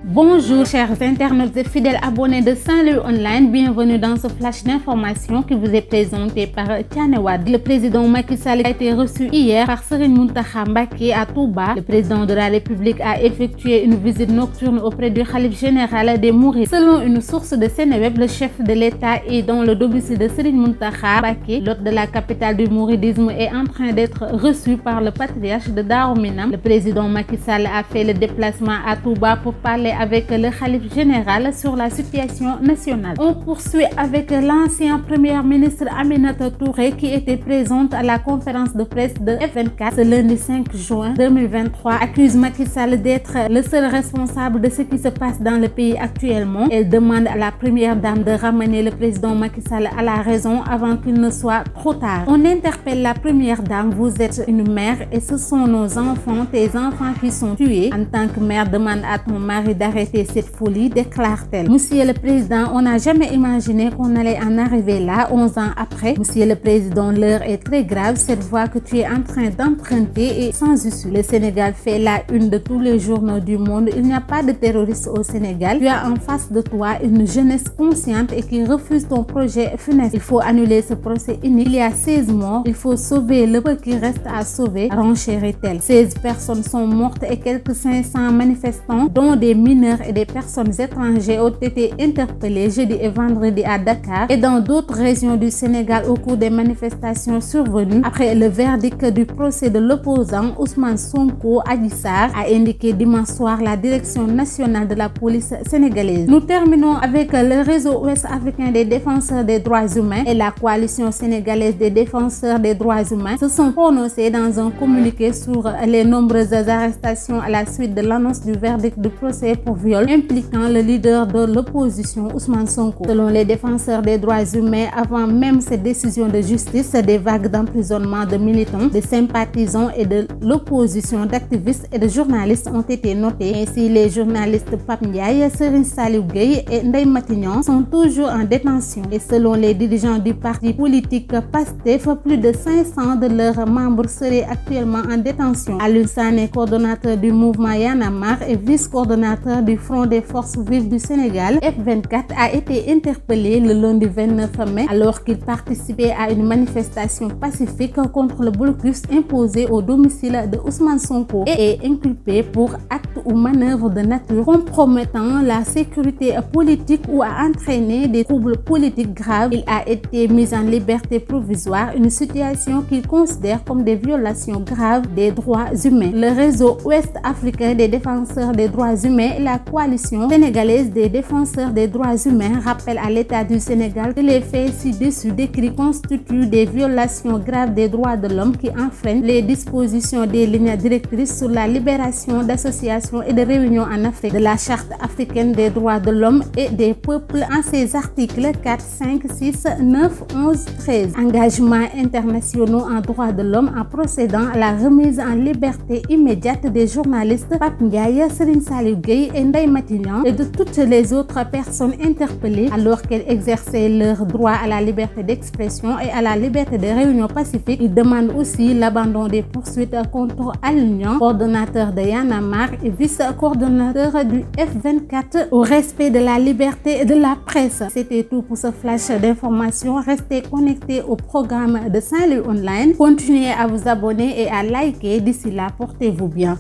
Bonjour chers internautes et fidèles abonnés de Saint-Louis Online, bienvenue dans ce flash d'information qui vous est présenté par Thiané Wade. Le président Macky Sall a été reçu hier par Serigne Mountakha Mbacké à Touba. Le président de la République a effectué une visite nocturne auprès du khalife général des Mourides. Selon une source de Seneweb, le chef de l'État est dans le domicile de Serigne Mountakha Mbacké. L'hôte de la capitale du mouridisme est en train d'être reçu par le patriarche de Darou Minam. Le président Macky Sall a fait le déplacement à Touba pour parler avec le khalife général sur la situation nationale. On poursuit avec l'ancien premier ministre Aminata Touré qui était présente à la conférence de presse de F24 ce lundi 5 juin 2023. Accuse Macky Sall d'être le seul responsable de ce qui se passe dans le pays actuellement. Elle demande à la première dame de ramener le président Macky Sall à la raison avant qu'il ne soit trop tard. On interpelle la première dame: vous êtes une mère et ce sont nos enfants, tes enfants qui sont tués. En tant que mère, demande à ton mari d'arrêter cette folie, déclare-t-elle. Monsieur le Président, on n'a jamais imaginé qu'on allait en arriver là 11 ans après. Monsieur le Président, l'heure est très grave. Cette voie que tu es en train d'emprunter est sans issue. Le Sénégal fait la une de tous les journaux du monde. Il n'y a pas de terroristes au Sénégal. Tu as en face de toi une jeunesse consciente et qui refuse ton projet funeste. Il faut annuler ce procès unique. Il y a 16 morts. Il faut sauver le peu qui reste à sauver, renchérit-elle. 16 personnes sont mortes et quelques 500 manifestants, dont des mineurs et des personnes étrangères, ont été interpellés jeudi et vendredi à Dakar et dans d'autres régions du Sénégal au cours des manifestations survenues après le verdict du procès de l'opposant Ousmane Sonko. Adji Sarr, a indiqué dimanche soir la direction nationale de la police sénégalaise. Nous terminons avec le réseau ouest-africain des défenseurs des droits humains et la coalition sénégalaise des défenseurs des droits humains se sont prononcés dans un communiqué sur les nombreuses arrestations à la suite de l'annonce du verdict du procès pour viol impliquant le leader de l'opposition Ousmane Sonko. Selon les défenseurs des droits humains, avant même cette décision de justice, des vagues d'emprisonnement de militants, de sympathisants et de l'opposition, d'activistes et de journalistes ont été notées. Ainsi, les journalistes Pape Ndiaye, Serigne Saliou Gueye et Ndeye Matignon sont toujours en détention. Et selon les dirigeants du parti politique PASTEF, plus de 500 de leurs membres seraient actuellement en détention. Alioune Sané, coordonnateur du mouvement Y en a marre et vice-coordonnateur du Front des forces vives du Sénégal, F24, a été interpellé le lundi 29 mai alors qu'il participait à une manifestation pacifique contre le blocus imposé au domicile de Ousmane Sonko et est inculpé pour acte ou manœuvre de nature compromettant la sécurité politique ou a entraîné des troubles politiques graves. Il a été mis en liberté provisoire, une situation qu'il considère comme des violations graves des droits humains. Le réseau ouest-africain des défenseurs des droits humains et la coalition sénégalaise des défenseurs des droits humains rappellent à l'État du Sénégal que les faits ci-dessus décrits constituent des violations graves des droits de l'homme qui enfreignent les dispositions des lignes directrices sur la libération d'associations et de réunions en Afrique, de la Charte africaine des droits de l'homme et des peuples en ses articles 4, 5, 6, 9, 11, 13. Engagements internationaux en droits de l'homme en procédant à la remise en liberté immédiate des journalistes Pape Ndiaye, Serigne Saliou Gueye et Ndeye Matignon et de toutes les autres personnes interpellées alors qu'elles exerçaient leur droit à la liberté d'expression et à la liberté de réunion pacifique. Ils demandent aussi l'abandon des poursuites contre Alioune, coordonnateur de Y en a marre et vice-coordonnateur du F24, au respect de la liberté et de la presse. C'était tout pour ce flash d'information. Restez connectés au programme de Saint-Louis Online. Continuez à vous abonner et à liker. D'ici là, portez-vous bien.